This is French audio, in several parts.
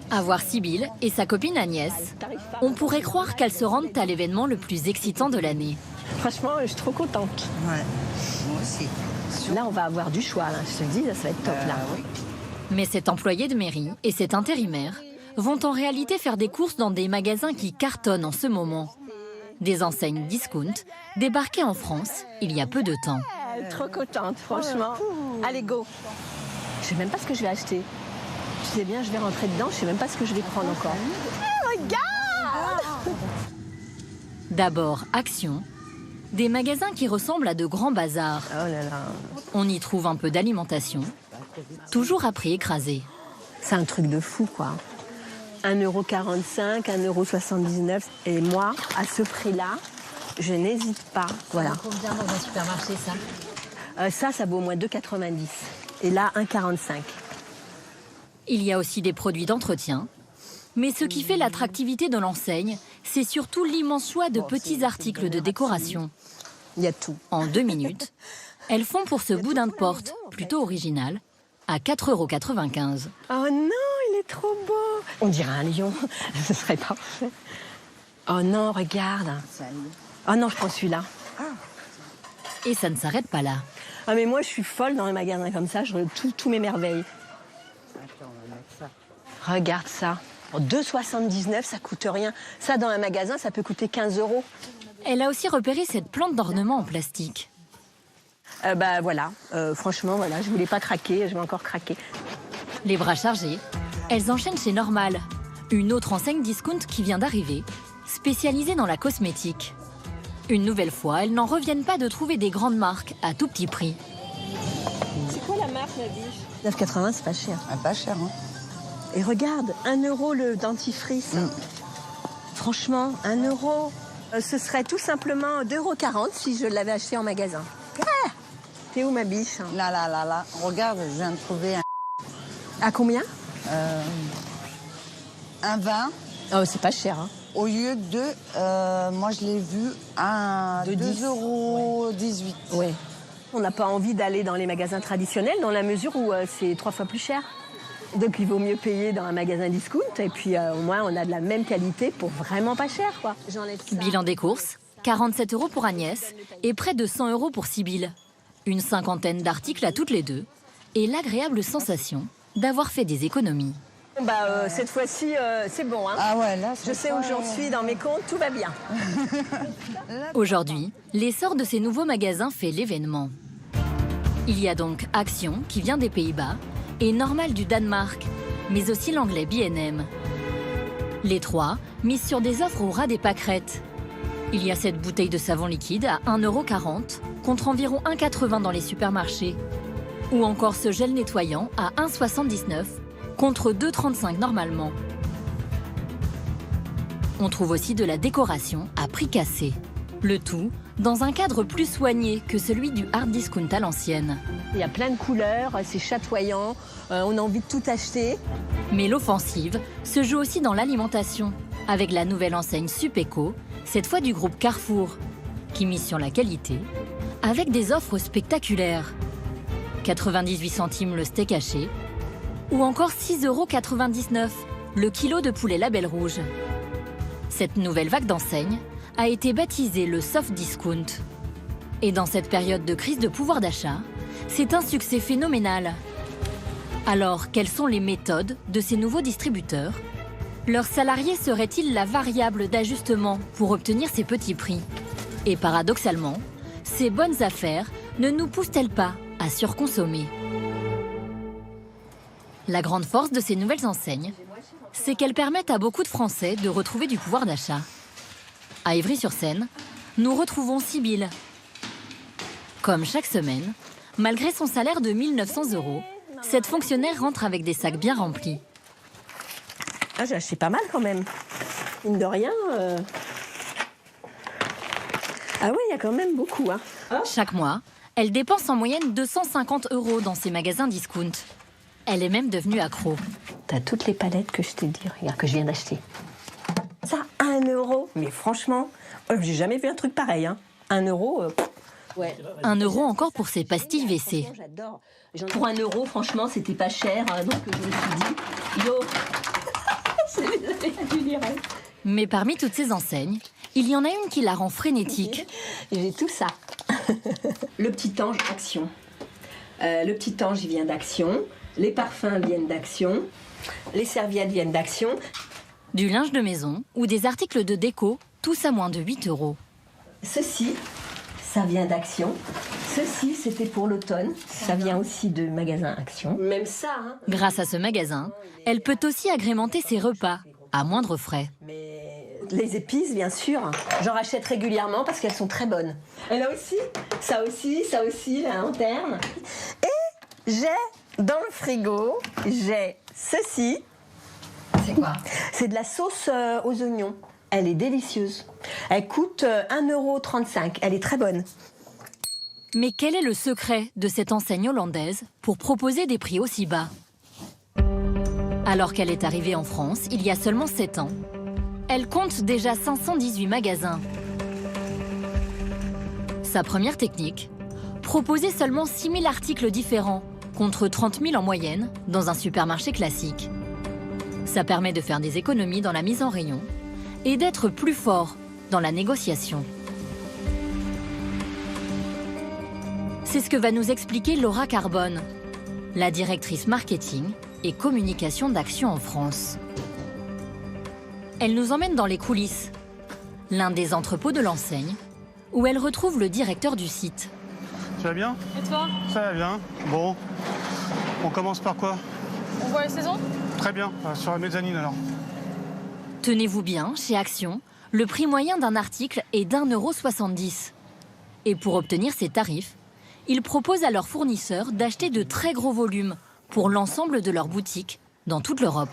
À voir Sybille et sa copine Agnès, on pourrait croire qu'elles se rendent à l'événement le plus excitant de l'année. Franchement, je suis trop contente. Ouais, moi aussi. Là, on va avoir du choix, là. Je te le dis, ça va être top, là. Oui. Mais cet employé de mairie et cet intérimaire vont en réalité faire des courses dans des magasins qui cartonnent en ce moment. Des enseignes discount débarquées en France il y a peu de temps. Trop contente, franchement. Allez, go. Je sais même pas ce que je vais acheter. Je sais bien, je vais rentrer dedans, je sais même pas ce que je vais prendre encore. Regarde! D'abord Action, des magasins qui ressemblent à de grands bazars. Oh là là. On y trouve un peu d'alimentation, toujours à prix écrasé. C'est un truc de fou, quoi. 1,45 €, 1,79 €. Et moi, à ce prix-là, je n'hésite pas. Voilà. Combien dans un supermarché ça? Ça vaut au moins 2,90 €. Et là, 1,45 €. Il y a aussi des produits d'entretien. Mais ce qui fait l'attractivité de l'enseigne, c'est surtout l'immense choix de petits articles de décoration. Il y a tout. En 2 minutes, elles font pour ce boudin de porte, plutôt original, à 4,95 €. Oh non, il est trop beau. On dirait un lion. Ce serait parfait. Oh non, regarde. Oh non, je prends celui-là. Et ça ne s'arrête pas là. Ah mais moi, je suis folle dans les magasins comme ça. Je tout m'émerveille. Regarde ça. Pour 2,79 €, ça coûte rien. Ça, dans un magasin, ça peut coûter 15 €. Elle a aussi repéré cette plante d'ornement en plastique. Voilà. Franchement, voilà, je voulais pas craquer. Je vais encore craquer. Les bras chargés, elles enchaînent chez Normal, une autre enseigne discount qui vient d'arriver, spécialisée dans la cosmétique. Une nouvelle fois, elles n'en reviennent pas de trouver des grandes marques à tout petit prix. C'est quoi la marque, la biche 9,80 €, c'est pas cher. Ah, pas cher, hein. Et regarde, 1 € le dentifrice. Franchement, 1 €. Ce serait tout simplement 2,40 € si je l'avais acheté en magasin. Ah, t'es où ma biche? Là. Regarde, je viens de trouver À combien? un vin Oh, c'est pas cher, hein. au lieu de... moi, je l'ai vu à De 10. 2,18 €. Ouais. On n'a pas envie d'aller dans les magasins traditionnels dans la mesure où c'est 3 fois plus cher. Donc il vaut mieux payer dans un magasin discount et puis au moins on a de la même qualité pour vraiment pas cher, quoi. J'enlève ça. Bilan des courses, 47 € pour Agnès et près de 100 € pour Sybille. Une cinquantaine d'articles à toutes les deux et l'agréable sensation d'avoir fait des économies. Cette fois-ci, c'est bon, hein. Ah ouais, là, Je sais où j'en suis dans mes comptes, tout va bien. Aujourd'hui, l'essor de ces nouveaux magasins fait l'événement. Il y a donc Action, qui vient des Pays-Bas, et Normal du Danemark, mais aussi l'anglais B&M. Les trois misent sur des offres au ras des pâquerettes. Il y a cette bouteille de savon liquide à 1,40 € contre environ 1,80 € dans les supermarchés. Ou encore ce gel nettoyant à 1,79 € contre 2,35 € normalement. On trouve aussi de la décoration à prix cassé. Le tout dans un cadre plus soigné que celui du hard discount à l'ancienne. Il y a plein de couleurs, c'est chatoyant, on a envie de tout acheter. Mais l'offensive se joue aussi dans l'alimentation, avec la nouvelle enseigne Supéco, cette fois du groupe Carrefour, qui mise sur la qualité, avec des offres spectaculaires. 98 centimes le steak haché, ou encore 6,99 € le kilo de poulet Label Rouge. Cette nouvelle vague d'enseignes a été baptisée le soft discount. Et dans cette période de crise de pouvoir d'achat, c'est un succès phénoménal. Alors, quelles sont les méthodes de ces nouveaux distributeurs? Leurs salariés seraient-ils la variable d'ajustement pour obtenir ces petits prix? Et paradoxalement, ces bonnes affaires ne nous poussent-elles pas à surconsommer? La grande force de ces nouvelles enseignes, c'est qu'elles permettent à beaucoup de Français de retrouver du pouvoir d'achat. À Ivry-sur-Seine, nous retrouvons Sybille. Comme chaque semaine, malgré son salaire de 1 900 €, cette fonctionnaire rentre avec des sacs bien remplis. Ah, j'ai acheté pas mal quand même. Mine de rien. Ah ouais, il y a quand même beaucoup, hein. Chaque mois, elle dépense en moyenne 250 € dans ses magasins discount. Elle est même devenue accro. T'as toutes les palettes que je t'ai dit, regarde, que je viens d'acheter. Ça, 1 €. Mais franchement, j'ai jamais vu un truc pareil, hein. 1 €. Ouais. 1 € encore pour ses pastilles WC. J'adore. Pour 1 €, franchement, c'était pas cher. Donc je me suis dit, yo, Mais parmi toutes ces enseignes, il y en a une qui la rend frénétique. J'ai tout ça. Le petit ange Action. Le petit ange, il vient d'Action. Les parfums viennent d'Action. Les serviettes viennent d'Action. Du linge de maison ou des articles de déco, tous à moins de 8 €. Ceci, ça vient d'Action. Ceci, c'était pour l'automne. Ça vient aussi de magasin Action. Même ça, hein. Grâce à ce magasin, elle peut aussi agrémenter ses repas à moindre frais. Mais les épices, bien sûr, j'en rachète régulièrement parce qu'elles sont très bonnes. Et là aussi, ça aussi, la lanterne. Et j'ai dans le frigo, j'ai ceci. C'est quoi? C'est de la sauce aux oignons. Elle est délicieuse. Elle coûte 1,35 €. Elle est très bonne. Mais quel est le secret de cette enseigne hollandaise pour proposer des prix aussi bas? Alors qu'elle est arrivée en France il y a seulement 7 ans, elle compte déjà 518 magasins. Sa première technique, proposer seulement 6 000 articles différents, contre 30 000 en moyenne dans un supermarché classique. Ça permet de faire des économies dans la mise en rayon et d'être plus fort dans la négociation. C'est ce que va nous expliquer Laura Carbone, la directrice marketing et communication d'Action en France. Elle nous emmène dans les coulisses, l'un des entrepôts de l'enseigne, où elle retrouve le directeur du site. Tu vas bien? Et toi? Ça va bien. Bon, on commence par quoi? On voit les saisons? Très bien, sur la mezzanine alors. Tenez-vous bien, chez Action, le prix moyen d'un article est d'1,70 €. Et pour obtenir ces tarifs, ils proposent à leurs fournisseurs d'acheter de très gros volumes pour l'ensemble de leurs boutiques dans toute l'Europe.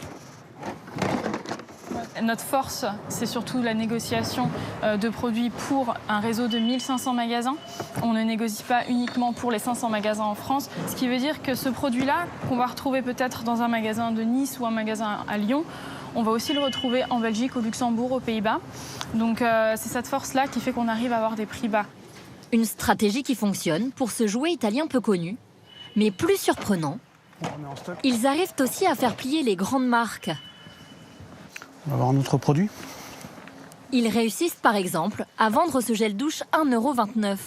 Notre force, c'est surtout la négociation de produits pour un réseau de 1500 magasins. On ne négocie pas uniquement pour les 500 magasins en France, ce qui veut dire que ce produit-là, qu'on va retrouver peut-être dans un magasin de Nice ou un magasin à Lyon, on va aussi le retrouver en Belgique, au Luxembourg, aux Pays-Bas. Donc c'est cette force-là qui fait qu'on arrive à avoir des prix bas. Une stratégie qui fonctionne pour ce jouet italien peu connu, mais plus surprenant, On remet en stock. ils arrivent aussi à faire plier les grandes marques. On va voir un autre produit. Ils réussissent par exemple à vendre ce gel douche 1,29 €,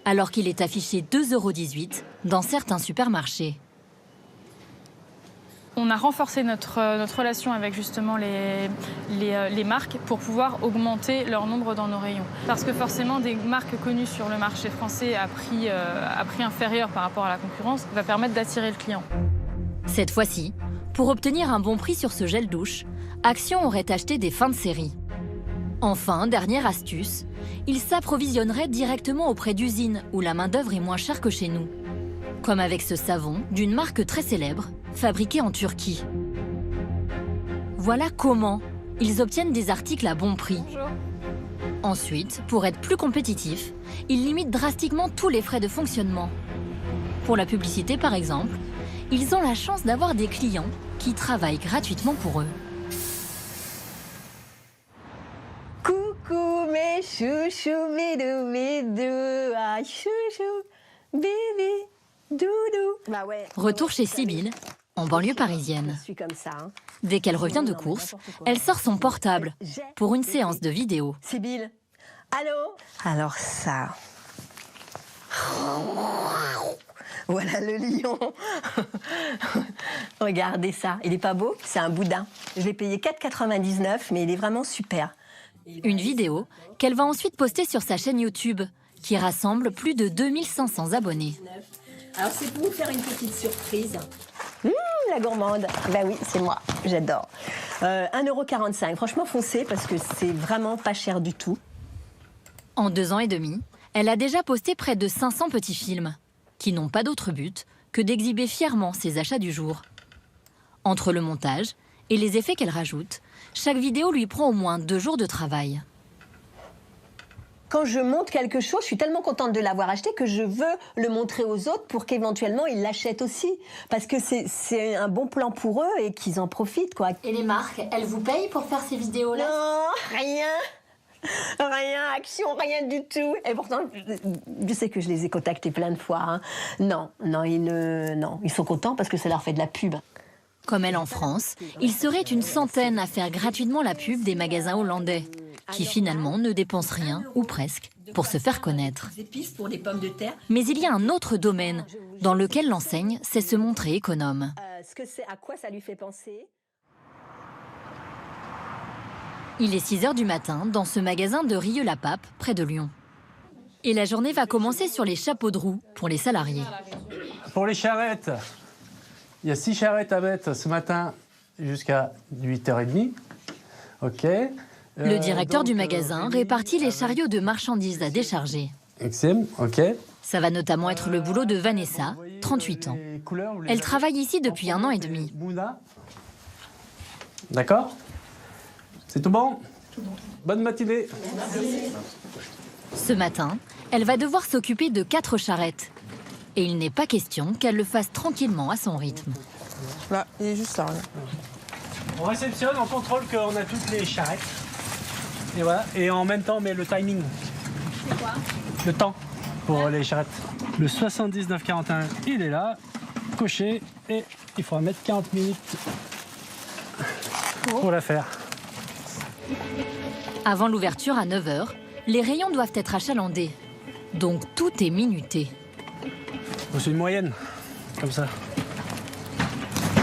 alors qu'il est affiché 2,18 € dans certains supermarchés. On a renforcé notre relation avec justement les marques pour pouvoir augmenter leur nombre dans nos rayons. Parce que forcément, des marques connues sur le marché français à prix inférieur par rapport à la concurrence va permettre d'attirer le client. Cette fois-ci, pour obtenir un bon prix sur ce gel douche, Action aurait acheté des fins de série. Enfin, dernière astuce, ils s'approvisionneraient directement auprès d'usines où la main-d'œuvre est moins chère que chez nous. Comme avec ce savon d'une marque très célèbre, fabriqué en Turquie. Voilà comment ils obtiennent des articles à bon prix. Bonjour. Ensuite, pour être plus compétitifs, ils limitent drastiquement tous les frais de fonctionnement. Pour la publicité, par exemple, ils ont la chance d'avoir des clients qui travaillent gratuitement pour eux. Coucou mes chouchous, bidou, bidou, ah chouchou, bébé, doudou. Bah ouais. Retour chez Sybille, en banlieue Je parisienne. suis comme ça. Hein. Dès qu'elle revient de course, elle sort son portable pour une séance de vidéo. Sybille, allô? Alors ça. Voilà le lion. Regardez ça. Il est pas beau? C'est un boudin. Je l'ai payé 4,99 €, mais il est vraiment super. Une vidéo qu'elle va ensuite poster sur sa chaîne YouTube, qui rassemble plus de 2500 abonnés. Alors c'est pour vous faire une petite surprise. La gourmande. Ben oui, c'est moi. J'adore. 1,45 €. Franchement, foncez parce que c'est vraiment pas cher du tout. En 2 ans et demi, elle a déjà posté près de 500 petits films, qui n'ont pas d'autre but que d'exhiber fièrement ses achats du jour. Entre le montage et les effets qu'elle rajoute, chaque vidéo lui prend au moins 2 jours de travail. Quand je monte quelque chose, je suis tellement contente de l'avoir acheté que je veux le montrer aux autres pour qu'éventuellement ils l'achètent aussi. Parce que c'est un bon plan pour eux et qu'ils en profitent, quoi. Et les marques, elles vous payent pour faire ces vidéos-là? Non, rien. Rien, Action, rien du tout. Et pourtant, je sais que je les ai contactés plein de fois. Hein. Non, ils sont contents parce que ça leur fait de la pub. Comme elle en France, il serait une centaine à faire gratuitement la pub des magasins hollandais, qui finalement ne dépensent rien, ou presque, pour se faire connaître. Mais il y a un autre domaine dans lequel l'enseigne sait se montrer économe. À quoi ça lui fait penser? Il est 6 h du matin dans ce magasin de Rieux-la-Pape, près de Lyon. Et la journée va commencer sur les chapeaux de roue pour les salariés. Pour les charrettes, il y a 6 charrettes à mettre ce matin jusqu'à 8h30. OK. Le directeur du magasin répartit les chariots de marchandises à décharger. XM, OK. Ça va notamment être le boulot de Vanessa, 38 ans. Elle travaille ici depuis 1 an et demi. D'accord? C'est tout bon? Bonne matinée. Ce matin, elle va devoir s'occuper de 4 charrettes. Et il n'est pas question qu'elle le fasse tranquillement à son rythme. Là, il est juste là. On réceptionne, on contrôle qu'on a toutes les charrettes. Et voilà. Et en même temps, on met le timing. C'est quoi? Le temps pour les charrettes. Le 79-41, il est là, coché. Et il faudra mettre 40 minutes pour la faire. Avant l'ouverture à 9 h, les rayons doivent être achalandés. Donc tout est minuté. C'est une moyenne, comme ça.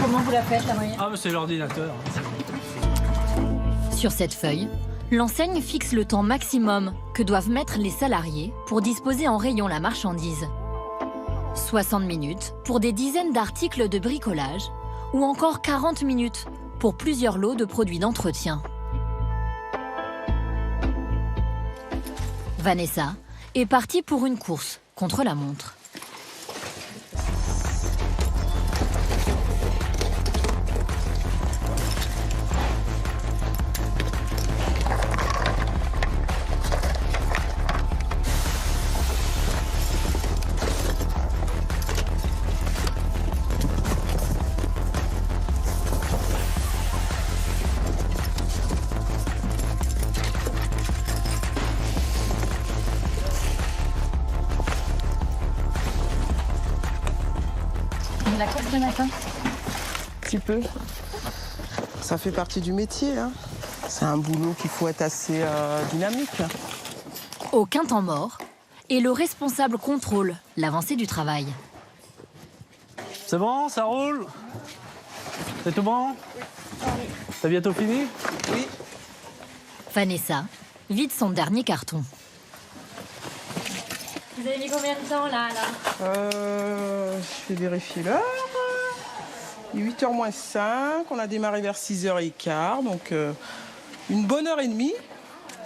Comment vous la faites, la moyenne? Ah, mais c'est l'ordinateur. Sur cette feuille, l'enseigne fixe le temps maximum que doivent mettre les salariés pour disposer en rayon la marchandise. 60 minutes pour des dizaines d'articles de bricolage ou encore 40 minutes pour plusieurs lots de produits d'entretien. Vanessa est partie pour une course contre la montre. La course le matin? Un petit peu. Ça fait partie du métier. Hein. C'est un boulot qu'il faut être assez dynamique. Aucun temps mort et le responsable contrôle l'avancée du travail. C'est bon, ça roule? C'est tout bon? T'as bientôt fini? Oui. Vanessa vide son dernier carton. Vous avez mis combien de temps là? Je vais vérifier l'heure. Il est 8h moins 5. On a démarré vers 6h15. Donc une bonne heure et demie.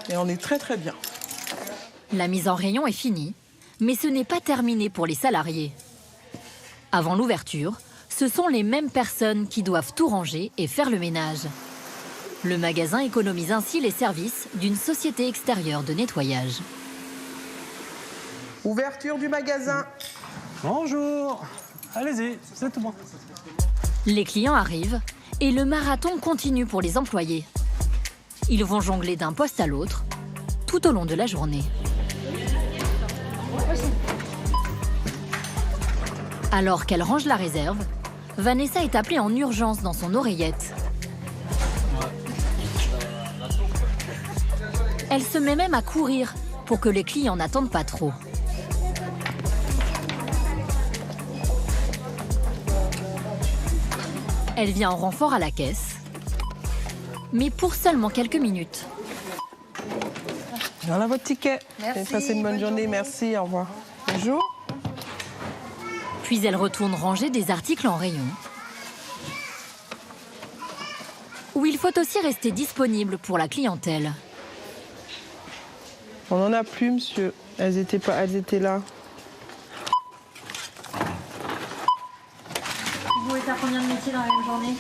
Et on est très très bien. La mise en rayon est finie, mais ce n'est pas terminé pour les salariés. Avant l'ouverture, ce sont les mêmes personnes qui doivent tout ranger et faire le ménage. Le magasin économise ainsi les services d'une société extérieure de nettoyage. Ouverture du magasin. Bonjour. Allez-y, c'est tout bon. Les clients arrivent et le marathon continue pour les employés. Ils vont jongler d'un poste à l'autre tout au long de la journée. Alors qu'elle range la réserve, Vanessa est appelée en urgence dans son oreillette. Elle se met même à courir pour que les clients n'attendent pas trop. Elle vient en renfort à la caisse, mais pour seulement quelques minutes. Voilà votre ticket. Merci, Passez une bonne journée. Merci, au revoir. Bonjour. Puis elle retourne ranger des articles en rayon, où il faut aussi rester disponible pour la clientèle. On n'en a plus, monsieur. Elles étaient là. Vous pouvez faire combien de métiers dans la même journée?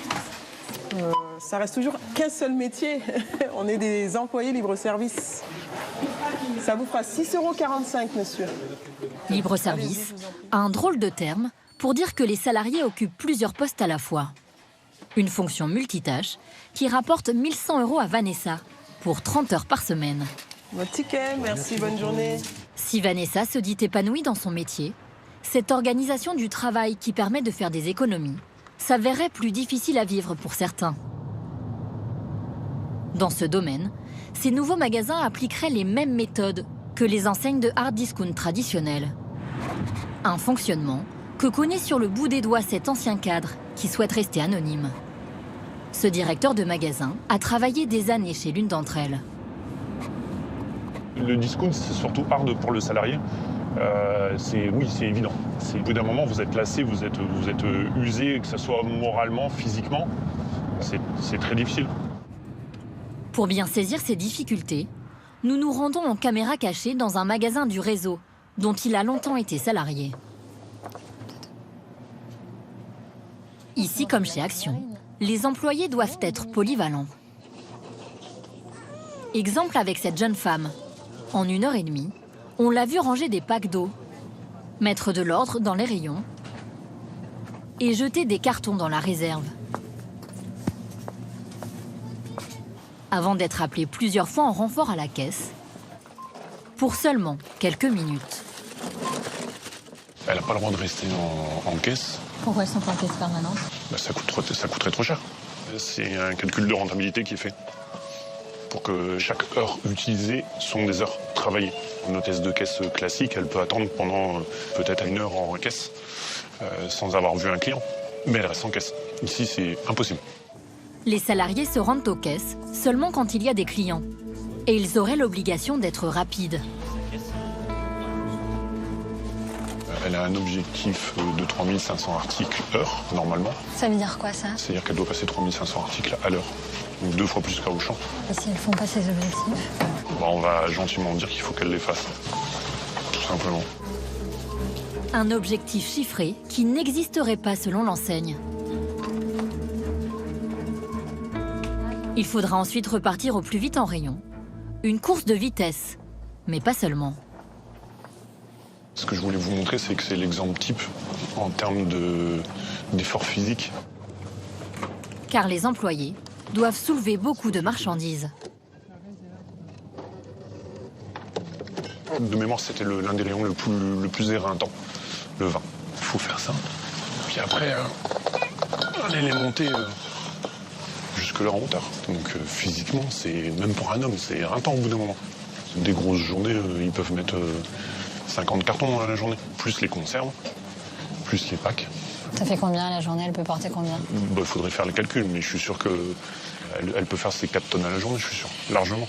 Ça reste toujours qu'un seul métier. On est des employés libre-service. Ça vous fera 6,45 €, monsieur. Libre-service, un drôle de terme pour dire que les salariés occupent plusieurs postes à la fois. Une fonction multitâche qui rapporte 1 100 € à Vanessa pour 30 heures par semaine. Votre ticket, merci, bonne journée. Si Vanessa se dit épanouie dans son métier, cette organisation du travail qui permet de faire des économies s'avérerait plus difficile à vivre pour certains. Dans ce domaine, ces nouveaux magasins appliqueraient les mêmes méthodes que les enseignes de hard discount traditionnelles. Un fonctionnement que connaît sur le bout des doigts cet ancien cadre qui souhaite rester anonyme. Ce directeur de magasin a travaillé des années chez l'une d'entre elles. Le discount, c'est surtout hard pour le salarié. Oui, c'est évident. Au bout d'un moment, vous êtes lassé, vous êtes usé, que ce soit moralement, physiquement. C'est très difficile. Pour bien saisir ces difficultés, nous nous rendons en caméra cachée dans un magasin du réseau dont il a longtemps été salarié. Ici, comme chez Action, les employés doivent être polyvalents. Exemple avec cette jeune femme. En 1h30, on l'a vue ranger des packs d'eau, mettre de l'ordre dans les rayons et jeter des cartons dans la réserve. Avant d'être appelée plusieurs fois en renfort à la caisse, pour seulement quelques minutes. Elle n'a pas le droit de rester en caisse. Pourquoi elles sont en caisse permanente ? Ça coûterait trop cher. C'est un calcul de rentabilité qui est fait pour que chaque heure utilisée sont des heures travaillées. Une hôtesse de caisse classique, elle peut attendre pendant peut-être 1 heure en caisse sans avoir vu un client, mais elle reste en caisse. Ici, c'est impossible. Les salariés se rendent aux caisses seulement quand il y a des clients. Et ils auraient l'obligation d'être rapides. Elle a un objectif de 3500 articles heure, normalement. Ça veut dire quoi, ça? C'est-à-dire qu'elle doit passer 3500 articles à l'heure, donc 2 fois plus qu'à Auchan. Et si elles font pas ces objectifs? On va gentiment dire qu'il faut qu'elle les fasse, tout simplement. Un objectif chiffré qui n'existerait pas selon l'enseigne. Il faudra ensuite repartir au plus vite en rayon. Une course de vitesse, mais pas seulement. Ce que je voulais vous montrer, c'est que c'est l'exemple type en termes d'effort physique. Car les employés doivent soulever beaucoup de marchandises. De mémoire, c'était l'un des rayons le plus éreintant, le vin. Il faut faire ça. Puis après, aller les monter jusque là en hauteur. Donc physiquement, c'est même pour un homme, c'est éreintant au bout d'un moment. Des grosses journées, ils peuvent mettre 50 cartons à la journée, plus les conserves, plus les packs. Ça fait combien la journée? Elle peut porter combien? Il faudrait faire le calcul, mais je suis sûr qu'elle peut faire ses 4 tonnes à la journée, je suis sûr, largement.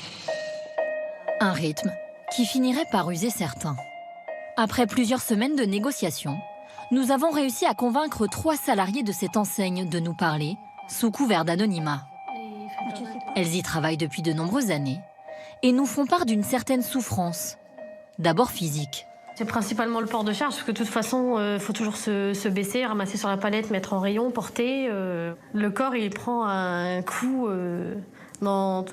Un rythme qui finirait par user certains. Après plusieurs semaines de négociations, nous avons réussi à convaincre 3 salariés de cette enseigne de nous parler, sous couvert d'anonymat. Elles y travaillent depuis de nombreuses années et nous font part d'une certaine souffrance, d'abord physique. C'est principalement le port de charge, parce que de toute façon, il faut toujours se baisser, ramasser sur la palette, mettre en rayon, porter. Le corps, il prend un coup. Quand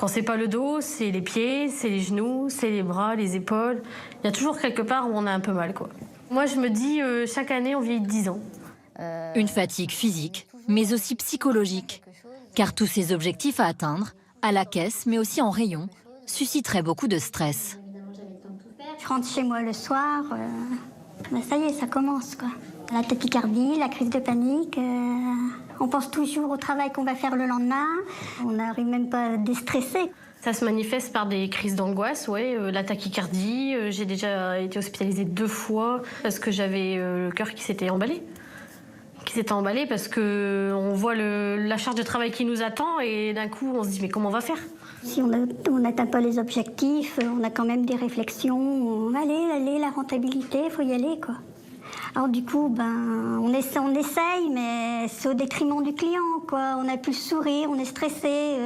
c'est pas le dos, c'est les pieds, c'est les genoux, c'est les bras, les épaules. Il y a toujours quelque part où on a un peu mal, quoi. Moi, je me dis, chaque année, on vieillit de 10 ans. Une fatigue physique, mais aussi psychologique. Car tous ces objectifs à atteindre, à la caisse, mais aussi en rayon, susciteraient beaucoup de stress. Je rentre chez moi le soir, ça y est, ça commence, quoi. La tachycardie, la crise de panique, on pense toujours au travail qu'on va faire le lendemain, on n'arrive même pas à déstresser. Ça se manifeste par des crises d'angoisse, la tachycardie. J'ai déjà été hospitalisée 2 fois parce que j'avais le cœur qui s'était emballé. Parce qu'on voit la charge de travail qui nous attend et d'un coup on se dit mais comment on va faire? Si on n'atteint pas les objectifs, on a quand même des réflexions. Allez, la rentabilité, il faut y aller, quoi. Alors du coup, on essaye, mais c'est au détriment du client, quoi. On a plus le sourire, on est stressé.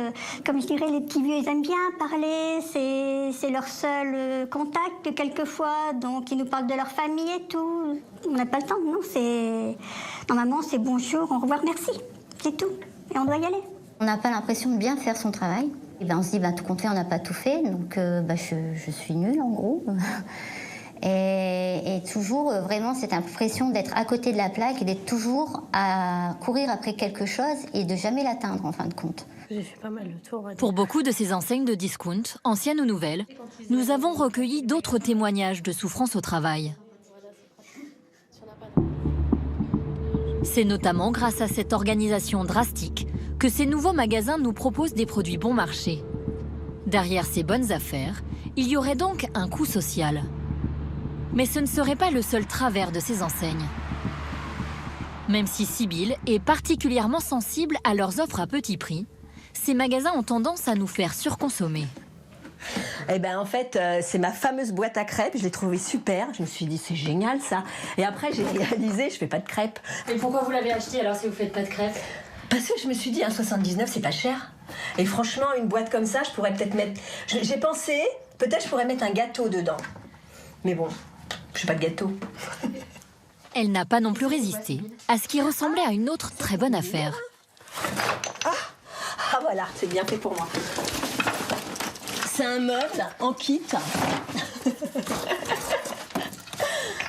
Comme je dirais, les petits vieux, ils aiment bien parler. C'est leur seul contact, quelquefois. Donc, ils nous parlent de leur famille et tout. On n'a pas le temps, non. Normalement, c'est bonjour, au revoir, merci. C'est tout. Et on doit y aller. On n'a pas l'impression de bien faire son travail. Et on se dit, tout compte fait, on n'a pas tout fait. Donc, je suis nulle, en gros. Et toujours, vraiment, cette impression d'être à côté de la plaque et d'être toujours à courir après quelque chose et de jamais l'atteindre, en fin de compte. J'ai fait pas mal le tour. Pour beaucoup de ces enseignes de discount, anciennes ou nouvelles, nous avons recueilli d'autres témoignages de souffrance au travail. C'est notamment grâce à cette organisation drastique que ces nouveaux magasins nous proposent des produits bon marché. Derrière ces bonnes affaires, il y aurait donc un coût social. Mais ce ne serait pas le seul travers de ces enseignes. Même si Sybille est particulièrement sensible à leurs offres à petit prix, ces magasins ont tendance à nous faire surconsommer. Eh ben en fait, c'est ma fameuse boîte à crêpes. Je l'ai trouvée super. Je me suis dit, c'est génial ça. Et après, j'ai réalisé, je fais pas de crêpes. Et pourquoi vous l'avez acheté alors si vous faites pas de crêpes? Parce que je me suis dit, 1,79 c'est pas cher. Et franchement, une boîte comme ça, je pourrais peut-être mettre. J'ai pensé, peut-être je pourrais mettre un gâteau dedans. Mais bon, je fais pas de gâteau. Elle n'a pas non plus résisté à ce qui ressemblait à une autre très bonne affaire. Ah voilà, c'est bien fait pour moi. C'est un meuble en kit.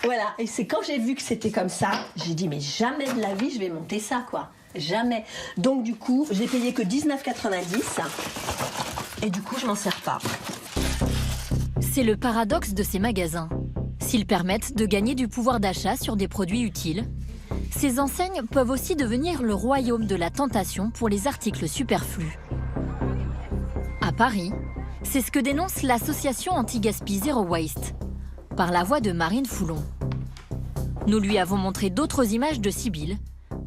Voilà, et c'est quand j'ai vu que c'était comme ça, j'ai dit mais jamais de la vie je vais monter ça quoi. Jamais. Donc du coup, j'ai payé que 19,90 et du coup je m'en sers pas. C'est le paradoxe de ces magasins. S'ils permettent de gagner du pouvoir d'achat sur des produits utiles, ces enseignes peuvent aussi devenir le royaume de la tentation pour les articles superflus. À Paris, c'est ce que dénonce l'association anti-gaspi Zero Waste, par la voix de Marine Foulon. Nous lui avons montré d'autres images de Sybille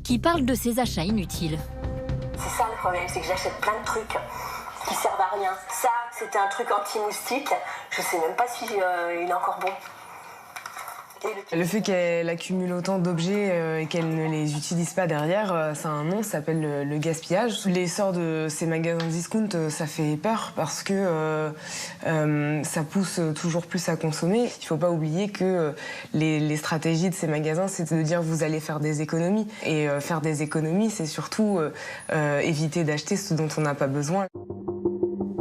qui parlent de ses achats inutiles. C'est ça le problème, c'est que j'achète plein de trucs qui servent à rien. Ça, c'était un truc anti-moustique, je sais même pas si il est encore bon. Le fait qu'elle accumule autant d'objets et qu'elle ne les utilise pas derrière, ça a un nom, ça s'appelle le gaspillage. L'essor de ces magasins discount, ça fait peur parce que ça pousse toujours plus à consommer. Il ne faut pas oublier que les stratégies de ces magasins, c'est de dire vous allez faire des économies. Et faire des économies, c'est surtout éviter d'acheter ce dont on n'a pas besoin.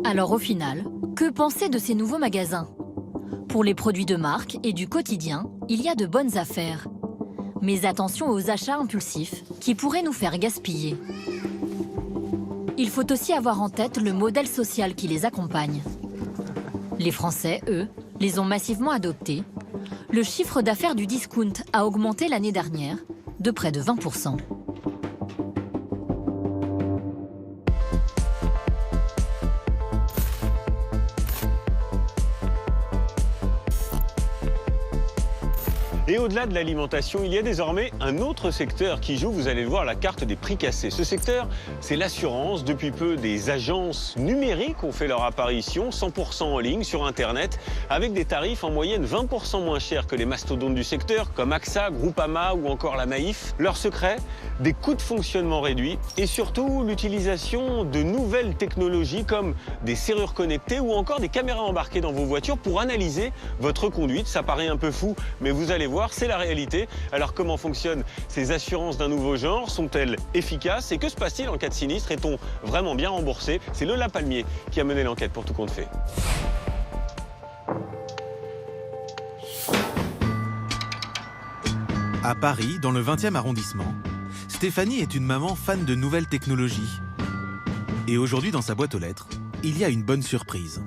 Alors au final, que penser de ces nouveaux magasins ? Pour les produits de marque et du quotidien, il y a de bonnes affaires. Mais attention aux achats impulsifs qui pourraient nous faire gaspiller. Il faut aussi avoir en tête le modèle social qui les accompagne. Les Français, eux, les ont massivement adoptés. Le chiffre d'affaires du discount a augmenté l'année dernière de près de 20%. Et au-delà de l'alimentation, il y a désormais un autre secteur qui joue, vous allez le voir, la carte des prix cassés. Ce secteur, c'est l'assurance. Depuis peu, des agences numériques ont fait leur apparition, 100% en ligne, sur Internet, avec des tarifs en moyenne 20% moins chers que les mastodontes du secteur, comme AXA, Groupama ou encore la Maïf. Leur secret, des coûts de fonctionnement réduits et surtout l'utilisation de nouvelles technologies comme des serrures connectées ou encore des caméras embarquées dans vos voitures pour analyser votre conduite. Ça paraît un peu fou, mais vous allez voir, c'est la réalité. Alors comment fonctionnent ces assurances d'un nouveau genre? Sont-elles efficaces? Et que se passe-t-il en cas de sinistre? Est-on vraiment bien remboursé? C'est Lola Palmier qui a mené l'enquête pour Tout compte fait. À Paris, dans le 20e arrondissement, Stéphanie est une maman fan de nouvelles technologies. Et aujourd'hui, dans sa boîte aux lettres, il y a une bonne surprise.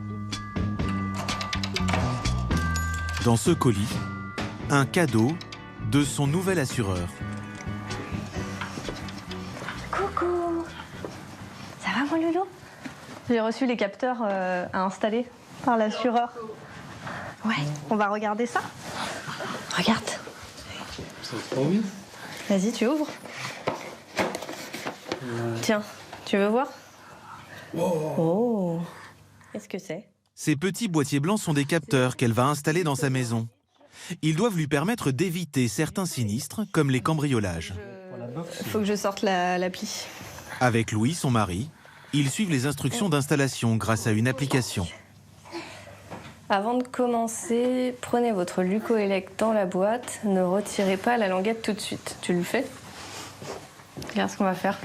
Dans ce colis, un cadeau de son nouvel assureur. Coucou! Ça va mon loulou? J'ai reçu les capteurs à installer par l'assureur. Ouais, on va regarder ça. Regarde. C'est trop bien. Vas-y, tu ouvres. Tiens, tu veux voir? Oh! Qu'est-ce que c'est? Ces petits boîtiers blancs sont des capteurs qu'elle va installer dans sa maison. Ils doivent lui permettre d'éviter certains sinistres, comme les cambriolages. Faut que je sorte l'appli. Avec Louis, son mari, ils suivent les instructions d'installation grâce à une application. Avant de commencer, prenez votre Luco-Elect dans la boîte. Ne retirez pas la languette tout de suite. Tu le fais? Regarde ce qu'on va faire.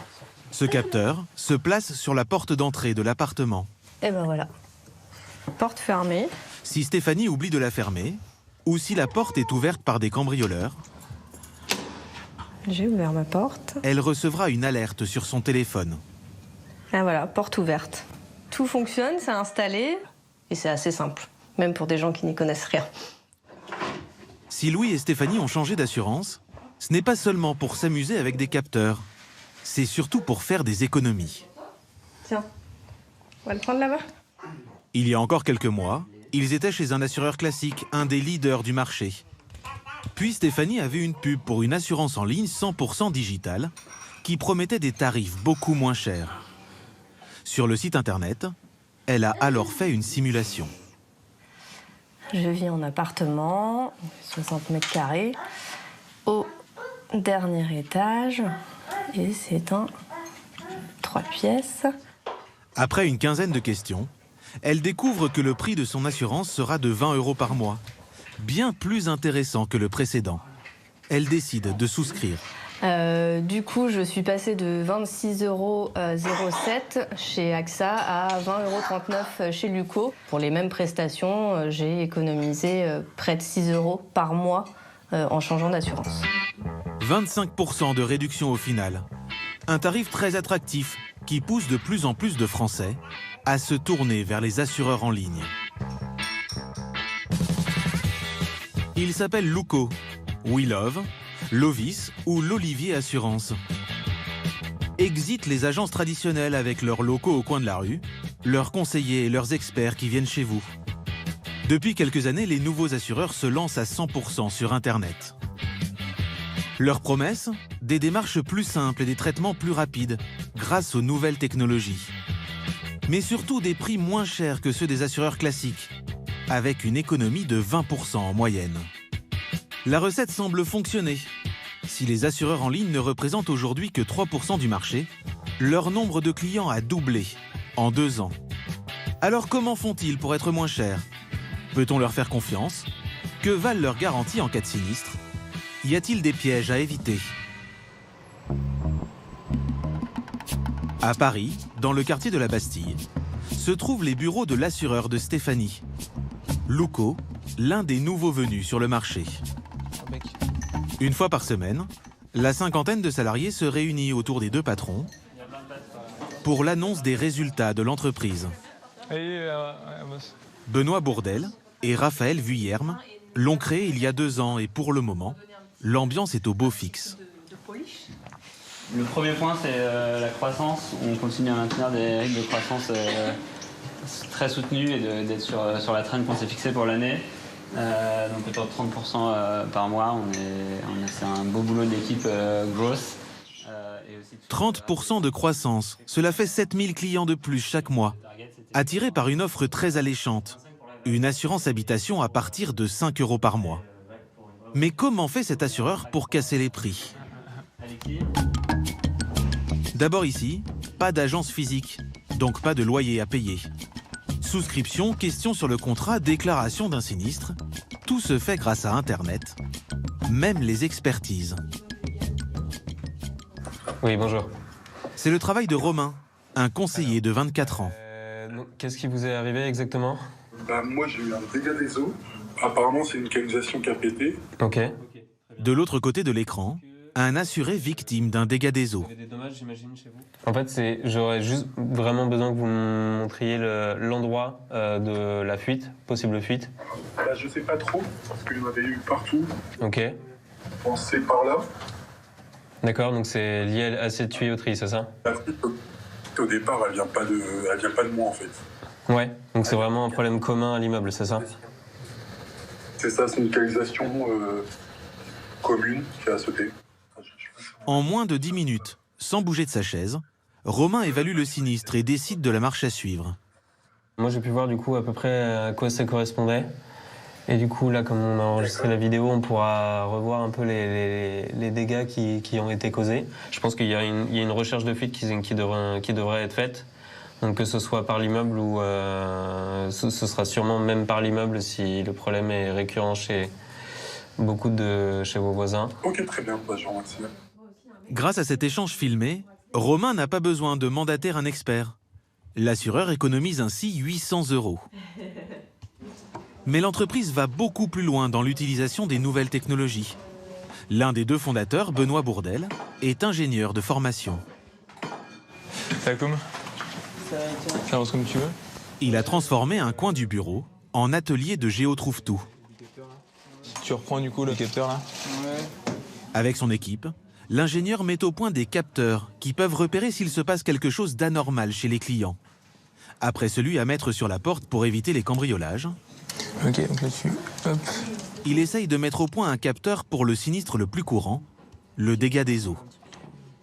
Ce capteur se place sur la porte d'entrée de l'appartement. Et ben voilà. Porte fermée. Si Stéphanie oublie de la fermer, ou si la porte est ouverte par des cambrioleurs, j'ai ouvert ma porte. Elle recevra une alerte sur son téléphone. Ah voilà, porte ouverte. Tout fonctionne, c'est installé et c'est assez simple, même pour des gens qui n'y connaissent rien. Si Louis et Stéphanie ont changé d'assurance, Ce n'est pas seulement pour s'amuser avec des capteurs, c'est surtout pour faire des économies. Tiens, on va le prendre là-bas. Il y a encore quelques mois, ils étaient chez un assureur classique, un des leaders du marché. Puis Stéphanie a vu une pub pour une assurance en ligne 100% digitale qui promettait des tarifs beaucoup moins chers. Sur le site internet, elle a alors fait une simulation. Je vis en appartement, 60 mètres carrés, au dernier étage, et c'est un 3 pièces. Après une quinzaine de questions, elle découvre que le prix de son assurance sera de 20 € par mois, bien plus intéressant que le précédent. Elle décide de souscrire. Du coup, je suis passée de 26,07 € chez AXA à 20,39 € chez Luco. Pour les mêmes prestations, j'ai économisé près de 6 € par mois en changeant d'assurance. 25% de réduction au final. Un tarif très attractif qui pousse de plus en plus de Français à se tourner vers les assureurs en ligne. Il s'appelle Luco, We Love, Lovis ou l'Olivier Assurance. Exit les agences traditionnelles avec leurs locaux au coin de la rue, leurs conseillers et leurs experts qui viennent chez vous. Depuis quelques années, les nouveaux assureurs se lancent à 100% sur Internet. Leur promesse ? Des démarches plus simples et des traitements plus rapides, grâce aux nouvelles technologies. Mais surtout des prix moins chers que ceux des assureurs classiques, avec une économie de 20% en moyenne. La recette semble fonctionner. Si les assureurs en ligne ne représentent aujourd'hui que 3% du marché, leur nombre de clients a doublé en 2 ans. Alors comment font-ils pour être moins chers ? Peut-on leur faire confiance ? Que valent leurs garanties en cas de sinistre ? Y a-t-il des pièges à éviter ? À Paris, dans le quartier de la Bastille, se trouvent les bureaux de l'assureur de Stéphanie. Luco, l'un des nouveaux venus sur le marché. Une fois par semaine, la cinquantaine de salariés se réunit autour des 2 patrons pour l'annonce des résultats de l'entreprise. Benoît Bourdel et Raphaël Vuillerme l'ont créé il y a 2 ans et pour le moment, l'ambiance est au beau fixe. Le premier point, c'est la croissance. On continue à maintenir des rythmes de croissance très soutenus et d'être sur la trend qu'on s'est fixée pour l'année. Donc autour de 30% par mois. C'est un beau boulot de l'équipe growth. 30% de croissance, cela fait 7000 clients de plus chaque mois, attirés par une offre très alléchante. Une assurance habitation à partir de 5 € par mois. Mais comment fait cet assureur pour casser les prix ? D'abord ici, pas d'agence physique, donc pas de loyer à payer. Souscription, question sur le contrat, déclaration d'un sinistre, tout se fait grâce à Internet, même les expertises. Oui, bonjour. C'est le travail de Romain, un conseiller de 24 ans. Qu'est-ce qui vous est arrivé exactement ? Moi, j'ai eu un dégât des eaux. Apparemment, c'est une canalisation qui a pété. Ok. De l'autre côté de l'écran, un assuré victime d'un dégât des eaux. Vous avez des dommages, j'imagine, chez vous ? En fait, j'aurais juste vraiment besoin que vous me montriez l'endroit de la fuite, possible fuite. Je sais pas trop, parce qu'il y en avait eu partout. Ok. Bon, c'est par là. D'accord, donc c'est lié à cette tuyauterie, c'est ça ? La fuite, au départ, elle vient pas de moi, en fait. Ouais, donc c'est vraiment un problème commun à l'immeuble, c'est ça ? C'est ça, c'est une canalisation commune qui a sauté. En moins de 10 minutes, sans bouger de sa chaise, Romain évalue le sinistre et décide de la marche à suivre. Moi, j'ai pu voir du coup à peu près à quoi ça correspondait. Et du coup, là, comme on a enregistré la vidéo, on pourra revoir un peu les dégâts qui ont été causés. Je pense qu'il y a une recherche de fuite qui devrait être faite. Donc que ce soit par l'immeuble ou ce sera sûrement même par l'immeuble si le problème est récurrent chez vos voisins. Ok, très bien, je vous remercie. Grâce à cet échange filmé, Romain n'a pas besoin de mandater un expert. L'assureur économise ainsi 800 €. Mais l'entreprise va beaucoup plus loin dans l'utilisation des nouvelles technologies. L'un des 2 fondateurs, Benoît Bourdel, est ingénieur de formation. Ça comme ça avance comme tu veux. Il a transformé un coin du bureau en atelier de géotrouve-tout. Tu reprends du coup le capteur là. Avec son équipe, l'ingénieur met au point des capteurs qui peuvent repérer s'il se passe quelque chose d'anormal chez les clients. Après celui à mettre sur la porte pour éviter les cambriolages. Ok, donc là-dessus, hop. Il essaye de mettre au point un capteur pour le sinistre le plus courant, le dégât des eaux.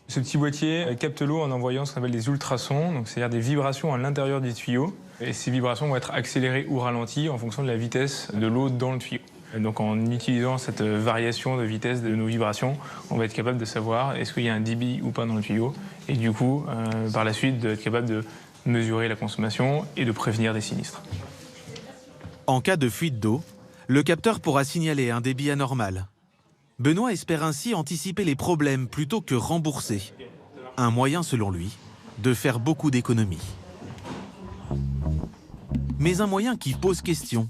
Ce petit boîtier capte l'eau en envoyant ce qu'on appelle des ultrasons, donc c'est-à-dire des vibrations à l'intérieur des tuyaux. Et ces vibrations vont être accélérées ou ralenties en fonction de la vitesse de l'eau dans le tuyau. Et donc en utilisant cette variation de vitesse de nos vibrations, on va être capable de savoir est-ce qu'il y a un débit ou pas dans le tuyau. Et du coup, par la suite, d'être capable de mesurer la consommation et de prévenir des sinistres. En cas de fuite d'eau, le capteur pourra signaler un débit anormal. Benoît espère ainsi anticiper les problèmes plutôt que rembourser. Un moyen, selon lui, de faire beaucoup d'économies. Mais un moyen qui pose question.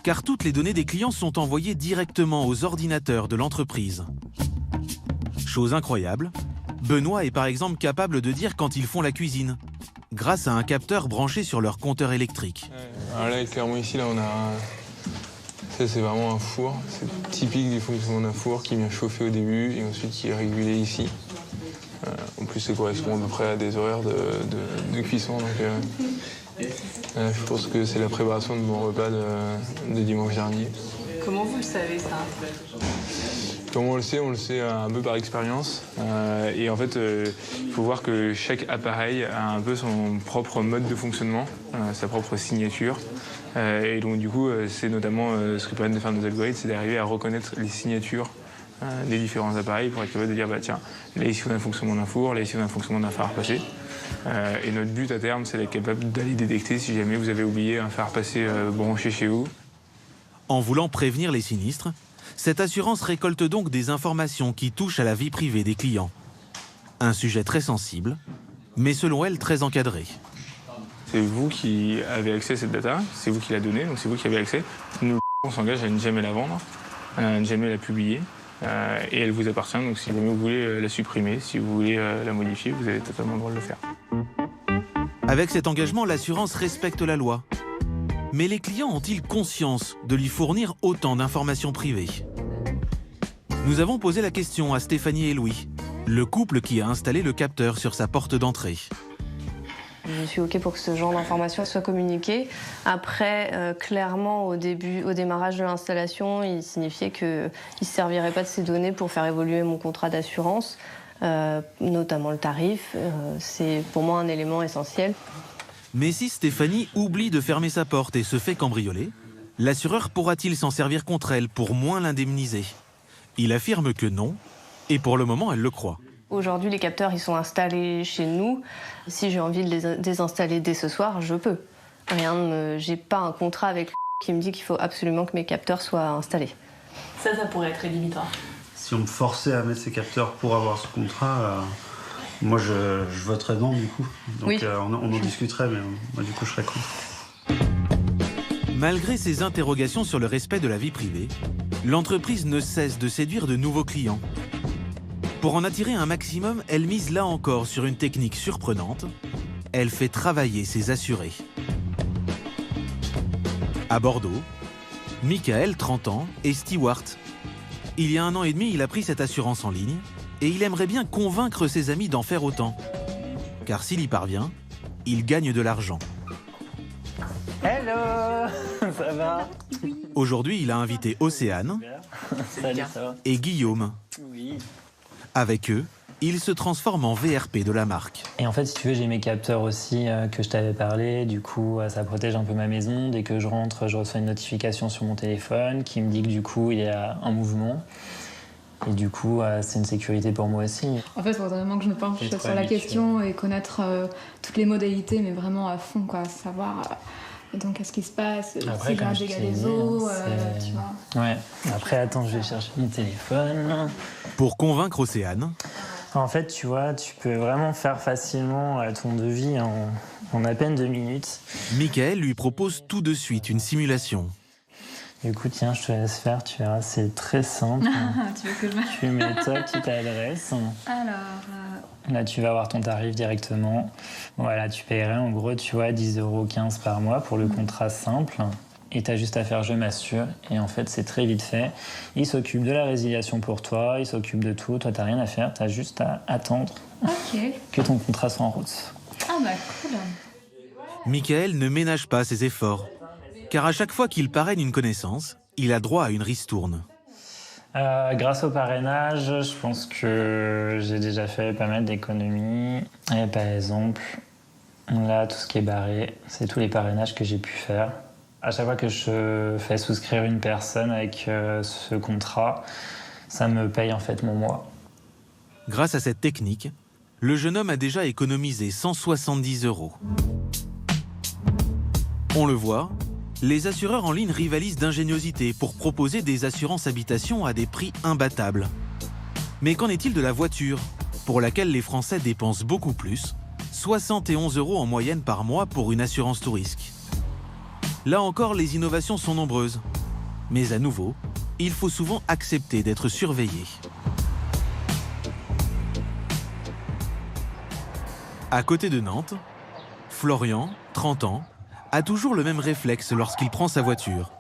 Car toutes les données des clients sont envoyées directement aux ordinateurs de l'entreprise. Chose incroyable, Benoît est par exemple capable de dire quand ils font la cuisine, grâce à un capteur branché sur leur compteur électrique. Alors là, clairement ici, là, on a... Ça, c'est vraiment un four. C'est typique du fonctionnement d'un four qui vient chauffer au début et ensuite qui est régulé ici. En plus, ça correspond à peu près à des horaires de cuisson. Donc, je pense que c'est la préparation de mon repas de dimanche dernier. Comment vous le savez, ça? Comment on le sait un peu par expérience. Et en fait, il faut voir que chaque appareil a un peu son propre mode de fonctionnement, sa propre signature. Et donc du coup, c'est notamment ce que permettent de faire nos algorithmes, c'est d'arriver à reconnaître les signatures des différents appareils pour être capable de dire, bah tiens, là ici on a un fonctionnement d'un four, là ici on a un fonctionnement d'un phare à passer. Et notre but à terme, c'est d'être capable d'aller détecter si jamais vous avez oublié un phare à passer branché chez vous. En voulant prévenir les sinistres, cette assurance récolte donc des informations qui touchent à la vie privée des clients. Un sujet très sensible, mais selon elle très encadré. C'est vous qui avez accès à cette data, c'est vous qui la donnez, donc c'est vous qui avez accès. Nous, on s'engage à ne jamais la vendre, à ne jamais la publier, et elle vous appartient, donc si jamais vous voulez la supprimer, si vous voulez la modifier, vous avez totalement le droit de le faire. Avec cet engagement, l'assurance respecte la loi. Mais les clients ont-ils conscience de lui fournir autant d'informations privées? Nous avons posé la question à Stéphanie et Louis, le couple qui a installé le capteur sur sa porte d'entrée. Je suis OK pour que ce genre d'informations soit communiqué. Après, clairement, au démarrage de l'installation, il signifiait qu'il ne servirait pas de ces données pour faire évoluer mon contrat d'assurance, notamment le tarif. C'est pour moi un élément essentiel. Mais si Stéphanie oublie de fermer sa porte et se fait cambrioler, l'assureur pourra-t-il s'en servir contre elle pour moins l'indemniser? Il affirme que non, et pour le moment, elle le croit. Aujourd'hui, les capteurs, ils sont installés chez nous. Si j'ai envie de les désinstaller dès ce soir, je peux. J'ai pas un contrat avec qui me dit qu'il faut absolument que mes capteurs soient installés. Ça pourrait être rédhibitoire. Si on me forçait à mettre ces capteurs pour avoir ce contrat, moi je voterais non du coup. Donc oui. On en discuterait, mais moi du coup je serais contre. Malgré ses interrogations sur le respect de la vie privée, l'entreprise ne cesse de séduire de nouveaux clients. Pour en attirer un maximum, elle mise là encore sur une technique surprenante. Elle fait travailler ses assurés. À Bordeaux, Michael, 30 ans, est steward. Il y a 1 an et demi, il a pris cette assurance en ligne et il aimerait bien convaincre ses amis d'en faire autant. Car s'il y parvient, il gagne de l'argent. Hello, ça va? Aujourd'hui, il a invité Océane Salut, ça va? et Guillaume. Oui. Avec eux, il se transforme en VRP de la marque. Et en fait, si tu veux, j'ai mes capteurs aussi que je t'avais parlé. Du coup, ça protège un peu ma maison. Dès que je rentre, je reçois une notification sur mon téléphone qui me dit que du coup, il y a un mouvement. Et du coup, c'est une sécurité pour moi aussi. En fait, il faut vraiment que je me penche sur la question et connaître toutes les modalités, mais vraiment à fond, quoi. Savoir donc qu'est-ce qui se passe, après, s'il y a un dégât des eaux, tu vois. Ouais. Après, attends, je vais chercher mon téléphone. Pour convaincre Océane. En fait, tu vois, tu peux vraiment faire facilement ton devis en à peine 2 minutes. Michael lui propose tout de suite une simulation. Du coup, tiens, je te laisse faire, tu verras, c'est très simple. Tu veux que je Tu mets ta petite adresse. Alors... Là, tu vas avoir ton tarif directement. Voilà, tu paierais en gros, tu vois, 10,15 € par mois pour le contrat simple. et tu as juste à faire je m'assure. Et en fait, c'est très vite fait. Il s'occupe de la résiliation pour toi, il s'occupe de tout. Toi, tu n'as rien à faire, tu as juste à attendre que ton contrat soit en route. Ah bah cool. Michael ne ménage pas ses efforts, car à chaque fois qu'il parraine une connaissance, il a droit à une ristourne. Grâce au parrainage, je pense que j'ai déjà fait pas mal d'économies. Et par exemple, là, tout ce qui est barré, c'est tous les parrainages que j'ai pu faire. À chaque fois que je fais souscrire une personne avec ce contrat, ça me paye en fait mon mois. Grâce à cette technique, le jeune homme a déjà économisé 170 €. On le voit, les assureurs en ligne rivalisent d'ingéniosité pour proposer des assurances habitation à des prix imbattables. Mais qu'en est-il de la voiture, pour laquelle les Français dépensent beaucoup plus, 71 € en moyenne par mois pour une assurance tout risque? Là encore, les innovations sont nombreuses. Mais à nouveau, il faut souvent accepter d'être surveillé. À côté de Nantes, Florian, 30 ans, a toujours le même réflexe lorsqu'il prend sa voiture.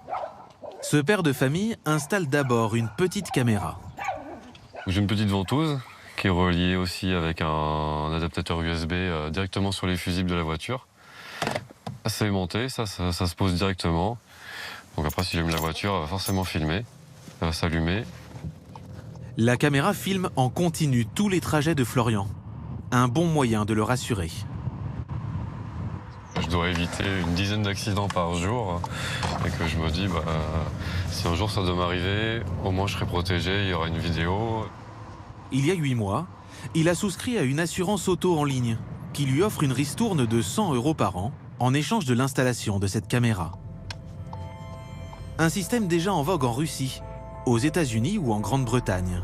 Ce père de famille installe d'abord une petite caméra. J'ai une petite ventouse qui est reliée aussi avec un adaptateur USB directement sur les fusibles de la voiture. C'est aimanté, ça se pose directement. Donc après, si j'aime la voiture, elle va forcément filmer, elle va s'allumer. La caméra filme en continu tous les trajets de Florian. Un bon moyen de le rassurer. Je dois éviter une dizaine d'accidents par jour et que je me dis, si un jour ça doit m'arriver, au moins je serai protégé, il y aura une vidéo. Il y a 8 mois, il a souscrit à une assurance auto en ligne qui lui offre une ristourne de 100 € par an en échange de l'installation de cette caméra. Un système déjà en vogue en Russie, aux États-Unis ou en Grande-Bretagne.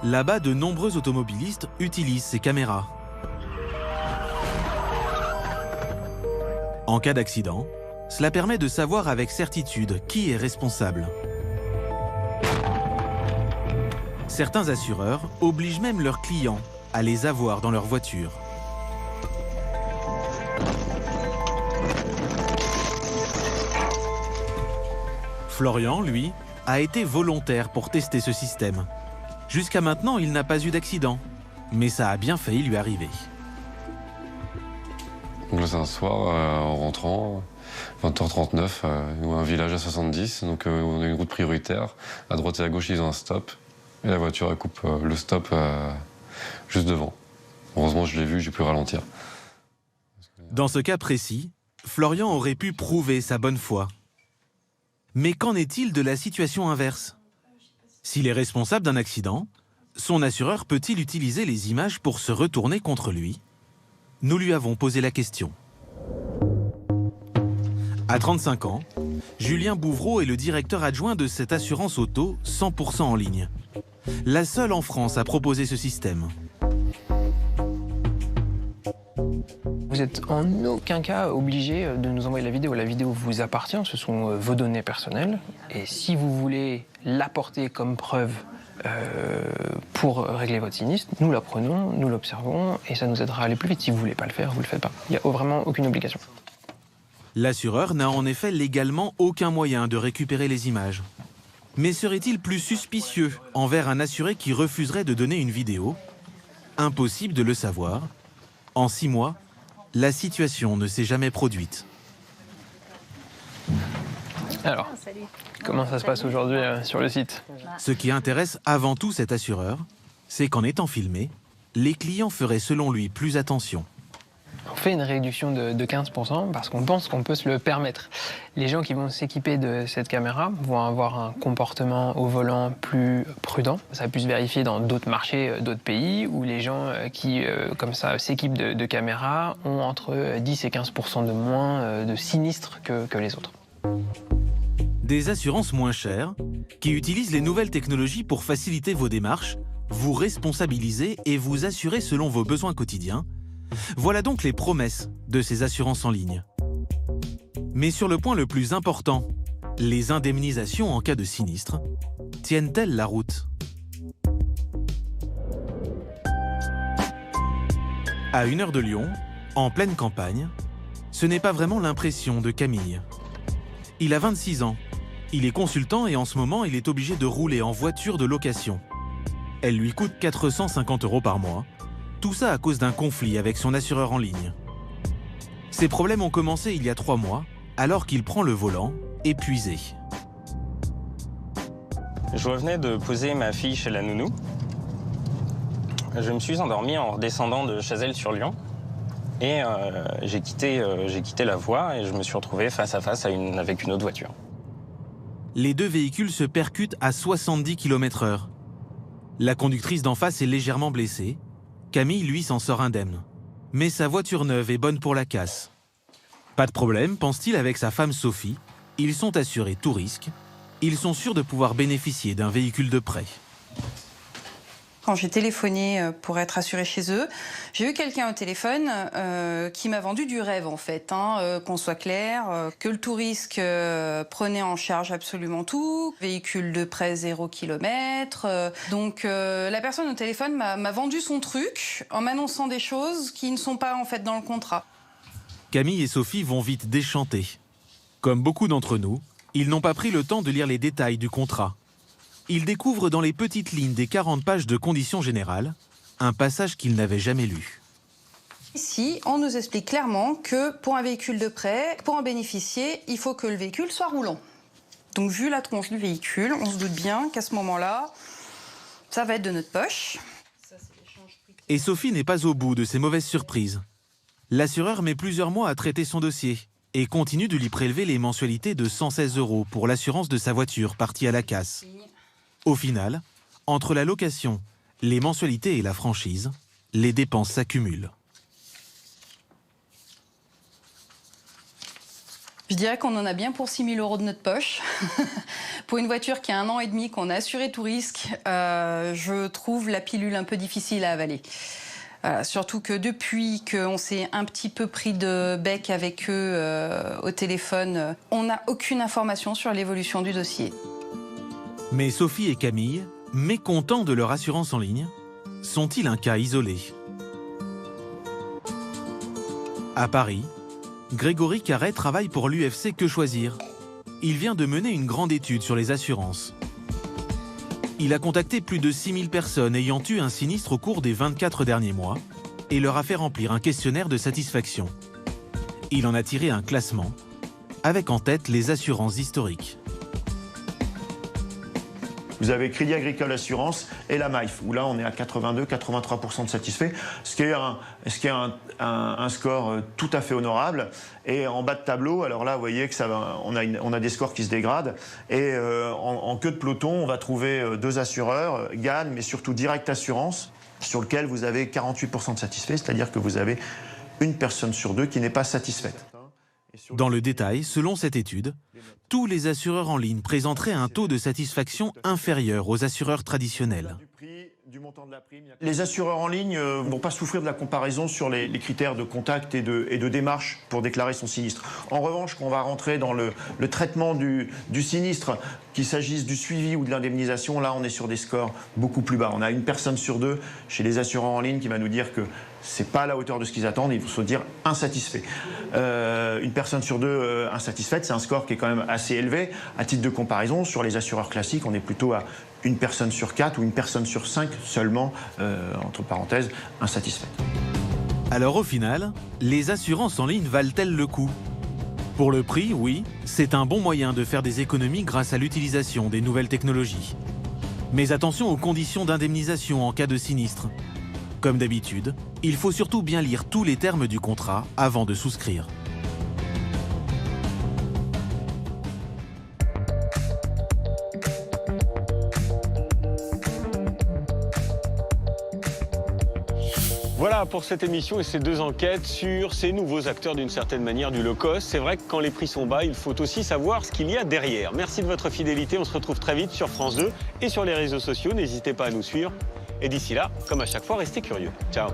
Là-bas, de nombreux automobilistes utilisent ces caméras. En cas d'accident, cela permet de savoir avec certitude qui est responsable. Certains assureurs obligent même leurs clients à les avoir dans leur voiture. Florian, lui, a été volontaire pour tester ce système. Jusqu'à maintenant, il n'a pas eu d'accident, mais ça a bien failli lui arriver. Donc là, c'est un soir, en rentrant, 20h39, un village à 70, donc on a une route prioritaire. À droite et à gauche, ils ont un stop, et la voiture, elle coupe le stop juste devant. Heureusement, je l'ai vu, j'ai pu ralentir. Dans ce cas précis, Florian aurait pu prouver sa bonne foi. Mais qu'en est-il de la situation inverse? S'il est responsable d'un accident, son assureur peut-il utiliser les images pour se retourner contre lui? Nous lui avons posé la question. À 35 ans, Julien Bouvreau est le directeur adjoint de cette assurance auto 100% en ligne. La seule en France à proposer ce système. Vous n'êtes en aucun cas obligé de nous envoyer la vidéo. La vidéo vous appartient, ce sont vos données personnelles. Et si vous voulez l'apporter comme preuve pour régler votre sinistre, nous la prenons, nous l'observons et ça nous aidera à aller plus vite. Si vous ne voulez pas le faire, vous ne le faites pas. Il n'y a vraiment aucune obligation. L'assureur n'a en effet légalement aucun moyen de récupérer les images. Mais serait-il plus suspicieux envers un assuré qui refuserait de donner une vidéo? Impossible de le savoir. En 6 mois, la situation ne s'est jamais produite. Alors, comment ça se passe aujourd'hui sur le site? Ce qui intéresse avant tout cet assureur, c'est qu'en étant filmé, les clients feraient selon lui plus attention. On fait une réduction de 15% parce qu'on pense qu'on peut se le permettre. Les gens qui vont s'équiper de cette caméra vont avoir un comportement au volant plus prudent. Ça a pu se vérifier dans d'autres marchés, d'autres pays, où les gens qui, comme ça, s'équipent de caméras ont entre 10 et 15% de moins de sinistres que les autres. Des assurances moins chères, qui utilisent les nouvelles technologies pour faciliter vos démarches, vous responsabiliser et vous assurer selon vos besoins quotidiens. Voilà donc les promesses de ces assurances en ligne. Mais sur le point le plus important, les indemnisations en cas de sinistre, tiennent-elles la route? À 1 heure de Lyon, en pleine campagne, ce n'est pas vraiment l'impression de Camille. Il a 26 ans. Il est consultant et en ce moment, il est obligé de rouler en voiture de location. Elle lui coûte 450 € par mois. Tout ça à cause d'un conflit avec son assureur en ligne. Ces problèmes ont commencé il y a 3 mois, alors qu'il prend le volant, épuisé. Je revenais de poser ma fille chez la nounou. Je me suis endormi en redescendant de Chazelles-sur-Lyon. Et j'ai quitté la voie et je me suis retrouvé face à face avec une autre voiture. Les deux véhicules se percutent à 70 km/h. La conductrice d'en face est légèrement blessée. Camille, lui, s'en sort indemne. Mais sa voiture neuve est bonne pour la casse. Pas de problème, pense-t-il avec sa femme Sophie. Ils sont assurés tout risque. Ils sont sûrs de pouvoir bénéficier d'un véhicule de prêt. Quand j'ai téléphoné pour être assurée chez eux, j'ai eu quelqu'un au téléphone qui m'a vendu du rêve en fait, qu'on soit clair, que le tout risque prenait en charge absolument tout, véhicule de prêt 0 km. Donc la personne au téléphone m'a vendu son truc en m'annonçant des choses qui ne sont pas en fait dans le contrat. Camille et Sophie vont vite déchanter. Comme beaucoup d'entre nous, ils n'ont pas pris le temps de lire les détails du contrat. Ils découvrent dans les petites lignes des 40 pages de conditions générales un passage qu'ils n'avaient jamais lu. Ici, on nous explique clairement que pour un véhicule de prêt, pour en bénéficier, il faut que le véhicule soit roulant. Donc vu la tronche du véhicule, on se doute bien qu'à ce moment-là, ça va être de notre poche. Et Sophie n'est pas au bout de ces mauvaises surprises. L'assureur met plusieurs mois à traiter son dossier et continue de lui prélever les mensualités de 116 € pour l'assurance de sa voiture partie à la casse. Au final, entre la location, les mensualités et la franchise, les dépenses s'accumulent. Je dirais qu'on en a bien pour 6 000 € de notre poche. Pour une voiture qui a 1 an et demi, qu'on a assuré tout risque, je trouve la pilule un peu difficile à avaler. Surtout que depuis qu'on s'est un petit peu pris de bec avec eux au téléphone, on n'a aucune information sur l'évolution du dossier. Mais Sophie et Camille, mécontents de leur assurance en ligne, sont-ils un cas isolé? À Paris, Grégory Carret travaille pour l'UFC Que Choisir. Il vient de mener une grande étude sur les assurances. Il a contacté plus de 6000 personnes ayant eu un sinistre au cours des 24 derniers mois et leur a fait remplir un questionnaire de satisfaction. Il en a tiré un classement, avec en tête les assurances historiques. Vous avez Crédit Agricole Assurance et la MAIF, où là on est à 82-83% de satisfaits, ce qui est un score tout à fait honorable. Et en bas de tableau, alors là vous voyez que on a des scores qui se dégradent. Et en queue de peloton, on va trouver 2 assureurs, GAN, mais surtout Direct Assurance, sur lequel vous avez 48% de satisfaits, c'est-à-dire que vous avez une personne sur 2 qui n'est pas satisfaite. Dans le détail, selon cette étude, tous les assureurs en ligne présenteraient un taux de satisfaction inférieur aux assureurs traditionnels. Les assureurs en ligne ne vont pas souffrir de la comparaison sur les critères de contact et de démarche pour déclarer son sinistre. En revanche, quand on va rentrer dans le traitement du sinistre, qu'il s'agisse du suivi ou de l'indemnisation, là on est sur des scores beaucoup plus bas. On a une personne sur 2 chez les assureurs en ligne qui va nous dire que c'est pas à la hauteur de ce qu'ils attendent, il faut se dire insatisfait. Une personne sur 2 insatisfaite, c'est un score qui est quand même assez élevé. À titre de comparaison, sur les assureurs classiques, on est plutôt à une personne sur 4 ou une personne sur 5 seulement, entre parenthèses, insatisfaite. Alors au final, les assurances en ligne valent-elles le coup? Pour le prix, oui, c'est un bon moyen de faire des économies grâce à l'utilisation des nouvelles technologies. Mais attention aux conditions d'indemnisation en cas de sinistre. Comme d'habitude, il faut surtout bien lire tous les termes du contrat avant de souscrire. Voilà pour cette émission et ces 2 enquêtes sur ces nouveaux acteurs d'une certaine manière du low-cost. C'est vrai que quand les prix sont bas, il faut aussi savoir ce qu'il y a derrière. Merci de votre fidélité, on se retrouve très vite sur France 2 et sur les réseaux sociaux. N'hésitez pas à nous suivre. Et d'ici là, comme à chaque fois, restez curieux. Ciao.